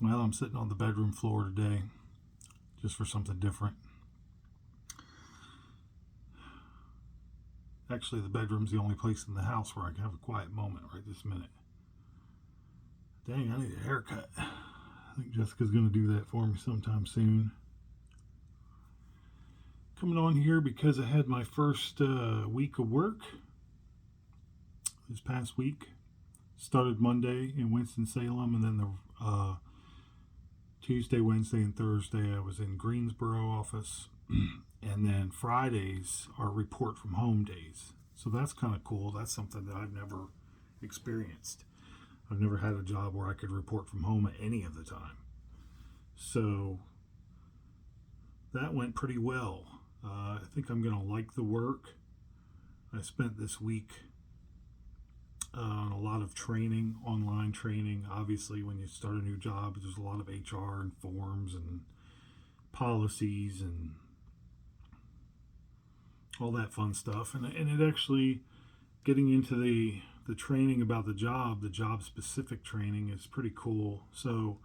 Well, I'm sitting on the bedroom floor today just for something different. Actually, the bedroom's the only place in the house where I can have a quiet moment right this minute. Dang, I need a haircut. I think Jessica's going to do that for me sometime soon. Coming on here because I had my first week of work this past week. Started Monday in Winston-Salem, and then the Tuesday, Wednesday, and Thursday I was in Greensboro office. And then Fridays are report from home days. So that's kind of cool. That's something that I've never experienced. I've never had a job where I could report from home at any of the time. So that went pretty well. I think I'm going to like the work. I spent this week on a lot of training, online training. Obviously, when you start a new job, there's a lot of HR and forms and policies and all that fun stuff. And it actually, getting into the training about the job specific training is pretty cool. So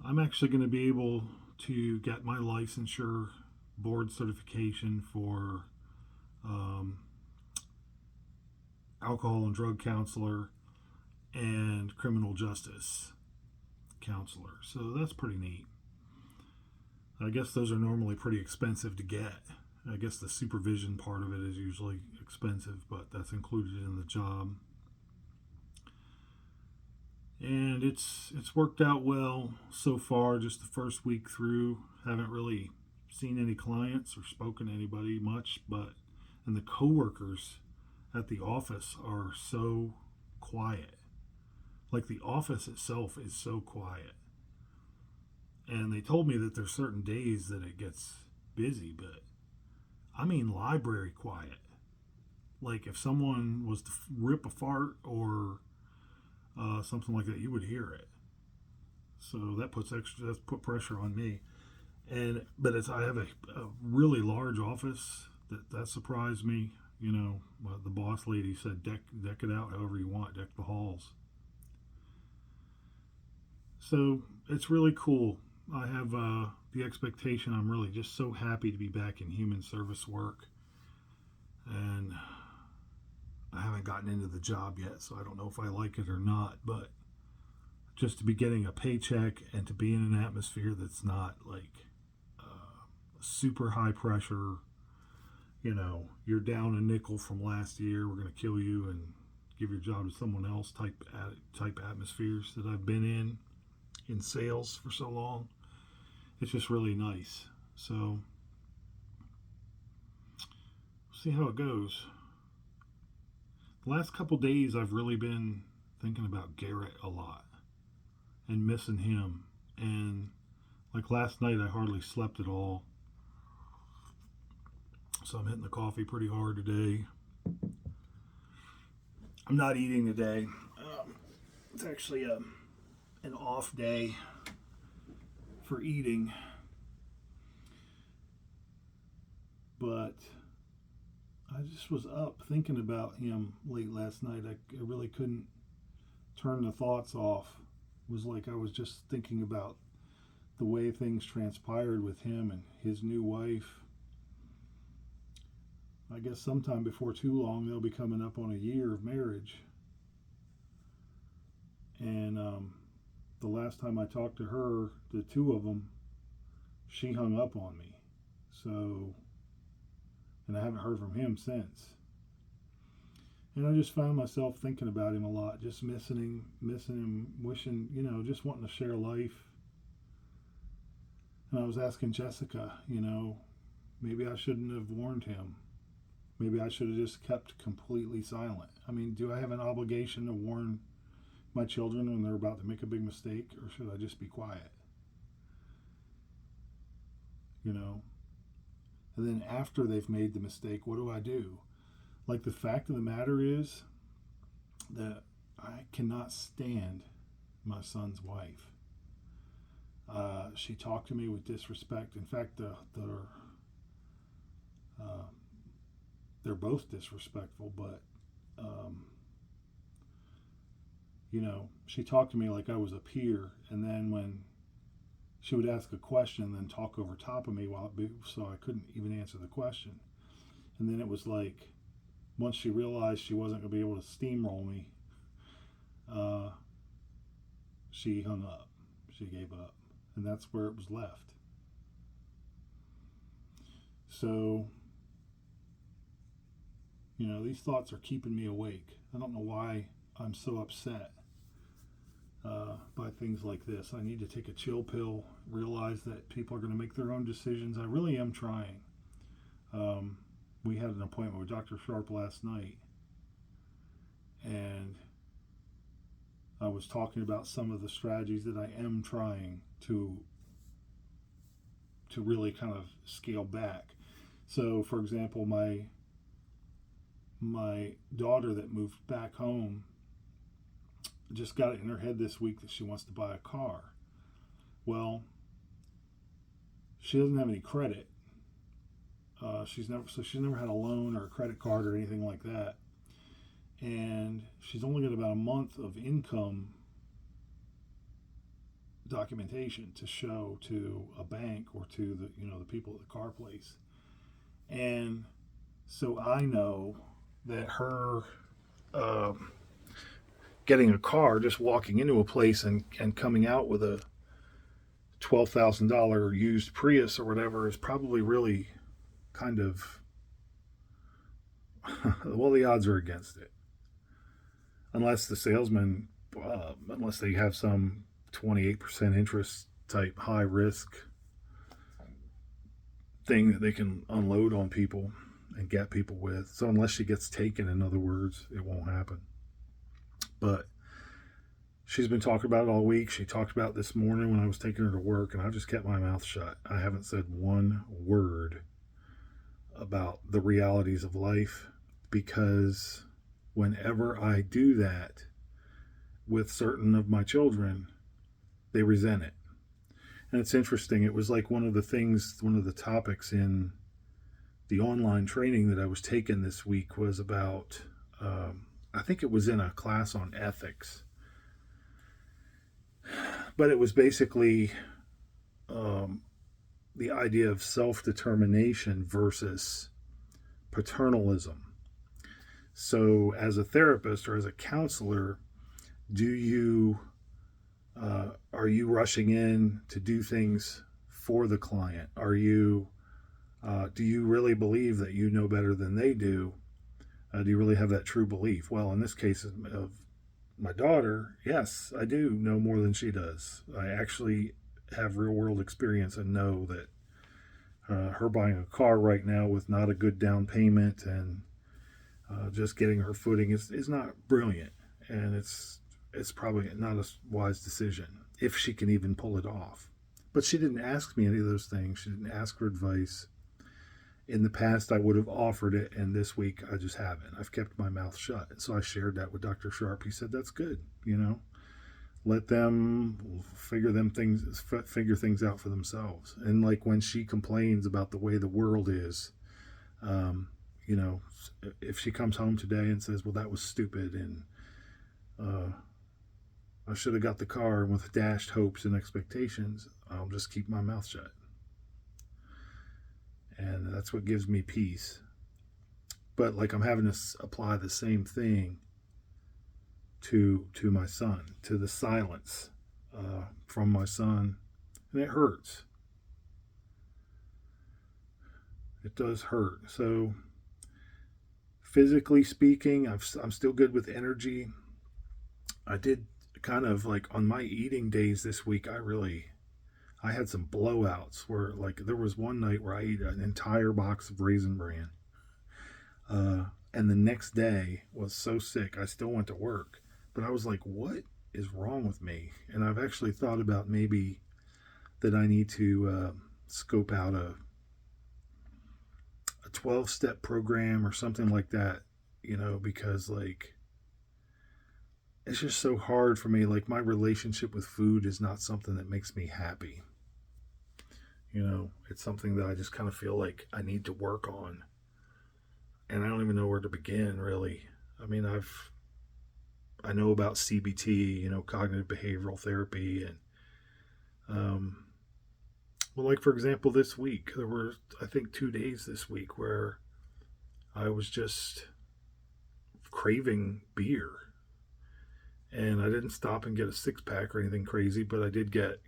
I'm actually going to be able to get my licensure board certification for alcohol and drug counselor and criminal justice counselor. So that's pretty neat. I guess those are normally pretty expensive to get. I guess the supervision part of it is usually expensive, but that's included in the job. And it's worked out well so far. Just the first week through, haven't really seen any clients or spoken to anybody much, and the coworkers at the office are so quiet. Like the office itself is so quiet. And they told me that there's certain days that it gets busy, but I mean library quiet. Like if someone was to rip a fart or something like that, you would hear it. So that's put pressure on me. But I have a really large office that surprised me. The boss lady said deck it out however you want, deck the halls. So it's really cool. I have the expectation. I'm really just so happy to be back in human service work, and I haven't gotten into the job yet, so I don't know if I like it or not. But just to be getting a paycheck and to be in an atmosphere that's not like super high pressure. You're down a nickel from last year. We're going to kill you and give your job to someone else. Type atmospheres that I've been in sales for so long. It's just really nice. So see how it goes. The last couple days, I've really been thinking about Garrett a lot and missing him. And like last night, I hardly slept at all. So I'm hitting the coffee pretty hard today. I'm not eating today. It's actually an off day for eating. But I just was up thinking about him late last night. I really couldn't turn the thoughts off. It was like I was just thinking about the way things transpired with him and his new wife. I guess sometime before too long they'll be coming up on a year of marriage. And the last time I talked to her, the two of them, she hung up on me. So, and I haven't heard from him since. And I just found myself thinking about him a lot, just missing him, wishing, just wanting to share life. And I was asking Jessica, maybe I shouldn't have warned him. Maybe I should have just kept completely silent. I mean, do I have an obligation to warn my children when they're about to make a big mistake, or should I just be quiet? And then after they've made the mistake, what do I do? Like, the fact of the matter is that I cannot stand my son's wife. She talked to me with disrespect. In fact, they're both disrespectful, but she talked to me like I was a peer, and then when she would ask a question, then talk over top of me so I couldn't even answer the question. And then it was like, once she realized she wasn't going to be able to steamroll me, uh, she hung up. She gave up. And that's where it was left. So, these thoughts are keeping me awake. I don't know why I'm so upset by things like this. I need to take a chill pill, realize that people are going to make their own decisions. I really am trying. We had an appointment with Dr. Sharp last night, and I was talking about some of the strategies that I am trying to really kind of scale back. So, for example, my daughter that moved back home just got it in her head this week that she wants to buy a car. Well, she doesn't have any credit. She's never had a loan or a credit card or anything like that, and she's only got about a month of income documentation to show to a bank or to the people at the car place. And so I know that her getting a car, just walking into a place and coming out with a $12,000 used Prius or whatever is probably really kind of well, the odds are against it, unless the salesman unless they have some 28% interest type high risk thing that they can unload on people and get people with. So unless she gets taken, in other words, it won't happen. But she's been talking about it all week. She talked about it this morning when I was taking her to work, and I just kept my mouth shut. I haven't said one word about the realities of life, because whenever I do that with certain of my children, they resent it. And it's interesting. It was like one of the topics in the online training that I was taking this week was about, I think it was in a class on ethics. But it was basically the idea of self-determination versus paternalism. So as a therapist or as a counselor, are you rushing in to do things for the client? Do you really believe that you know better than they do? Do you really have that true belief? Well, in this case of my daughter, yes, I do know more than she does. I actually have real world experience and know that her buying a car right now with not a good down payment and just getting her footing is not brilliant, and it's probably not a wise decision if she can even pull it off. But she didn't ask me any of those things. She didn't ask for advice. In the past, I would have offered it, and this week I just haven't. I've kept my mouth shut. And so I shared that with Dr. Sharp. He said, that's good, let them figure things out for themselves. And like when she complains about the way the world is, if she comes home today and says, well, that was stupid, and I should have got the car with dashed hopes and expectations, I'll just keep my mouth shut. And that's what gives me peace. But like I'm having to apply the same thing to my son, to the silence from my son, and it hurts. It does hurt. So physically speaking, I'm still good with energy. I did kind of like on my eating days this week, I had some blowouts where like there was one night where I ate an entire box of Raisin Bran. And the next day was so sick, I still went to work. But I was like, what is wrong with me? And I've actually thought about maybe that I need to scope out a 12-step program or something like that, because like it's just so hard for me. Like my relationship with food is not something that makes me happy. It's something that I just kind of feel like I need to work on. And I don't even know where to begin, really. I mean, I've I know about CBT, cognitive behavioral therapy, and well, like for example, this week there were, I think, 2 days this week where I was just craving beer, and I didn't stop and get a 6 pack or anything crazy, but I did get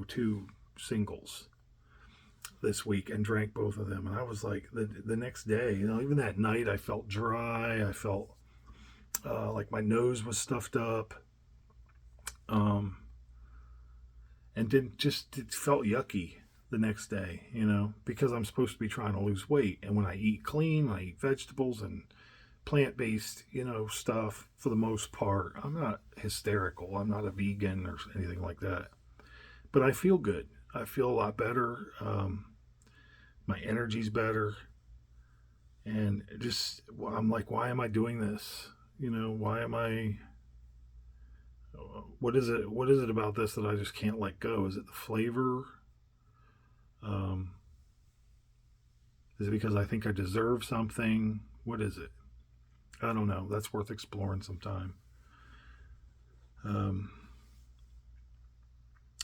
2 singles this week and drank both of them. And I was like, the next day, even that night, I felt dry. I felt like my nose was stuffed up, and it felt yucky the next day, because I'm supposed to be trying to lose weight. And when I eat clean, I eat vegetables and plant-based, stuff for the most part. I'm not hysterical. I'm not a vegan or anything like that. But I feel good. I feel a lot better. My energy's better. And I'm like, why am I doing this? Why am I... What is it about this that I just can't let go? Is it the flavor? Is it because I think I deserve something? What is it? I don't know. That's worth exploring sometime.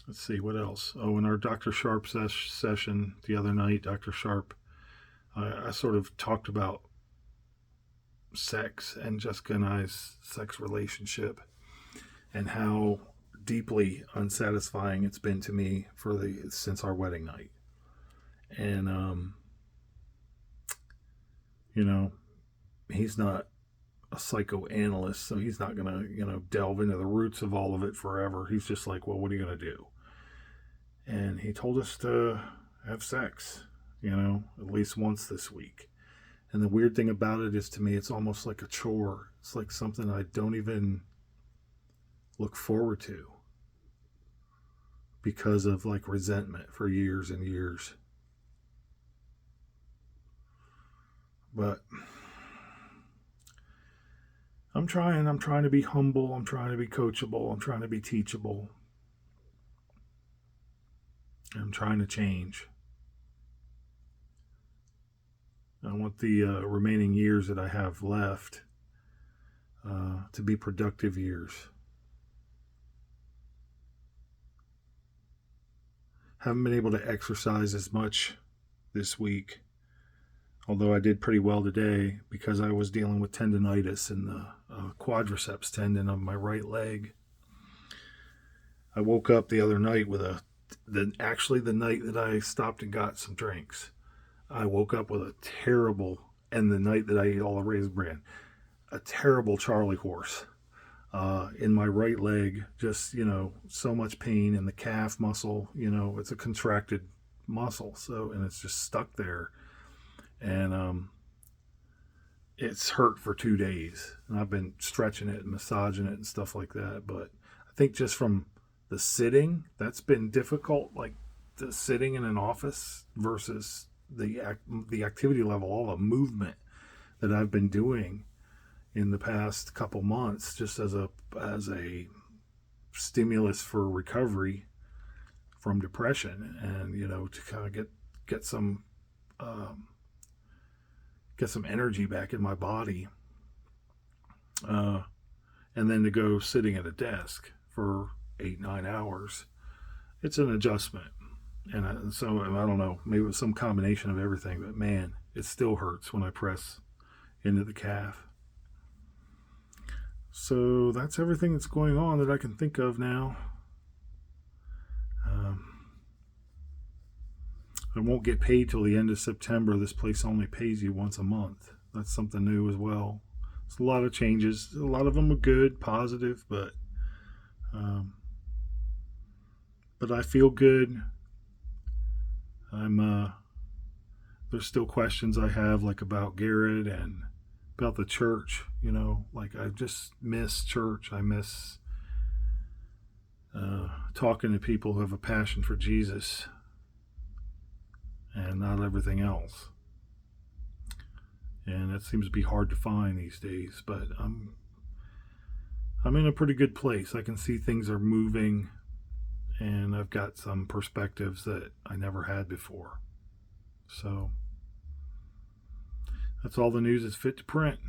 Let's see, what else? Oh, in our Dr. Sharp session the other night, Dr. Sharp, I sort of talked about sex and Jessica and I's sex relationship and how deeply unsatisfying it's been to me since our wedding night. And, he's not a psychoanalyst, so he's not going to, delve into the roots of all of it forever. He's just like, well, what are you going to do? And he told us to have sex, at least once this week. And the weird thing about it is, to me, it's almost like a chore. It's like something I don't even look forward to because of like resentment for years and years. But I'm trying to be humble. I'm trying to be coachable. I'm trying to be teachable. I'm trying to change. I want the remaining years that I have left to be productive years. Haven't been able to exercise as much this week, although I did pretty well today because I was dealing with tendonitis in the quadriceps tendon of my right leg. I woke up the other night with actually the night that I stopped and got some drinks, I woke up with and the night that I ate all the Raisin Bran, a terrible Charlie horse in my right leg. Just, so much pain in the calf muscle. It's a contracted muscle, and it's just stuck there. And it's hurt for 2 days. And I've been stretching it and massaging it and stuff like that. But I think just from the sitting, that's been difficult. Like the sitting in an office versus the activity level, all the movement that I've been doing in the past couple months, just as a stimulus for recovery from depression, and to kind of get some energy back in my body, and then to go sitting at a desk for 8-9 hours, it's an adjustment. And so I don't know, maybe it was some combination of everything, but man, it still hurts when I press into the calf. So that's everything that's going on that I can think of now. I won't get paid till the end of September. This place only pays you once a month. That's something new as well. It's a lot of changes. A lot of them are good, positive, but I feel good. There's still questions I have, like about Garrett and about the church. Like I just miss church. I miss talking to people who have a passion for Jesus and not everything else. And that seems to be hard to find these days, but I'm in a pretty good place. I can see things are moving, and I've got some perspectives that I never had before. So that's all the news is fit to print.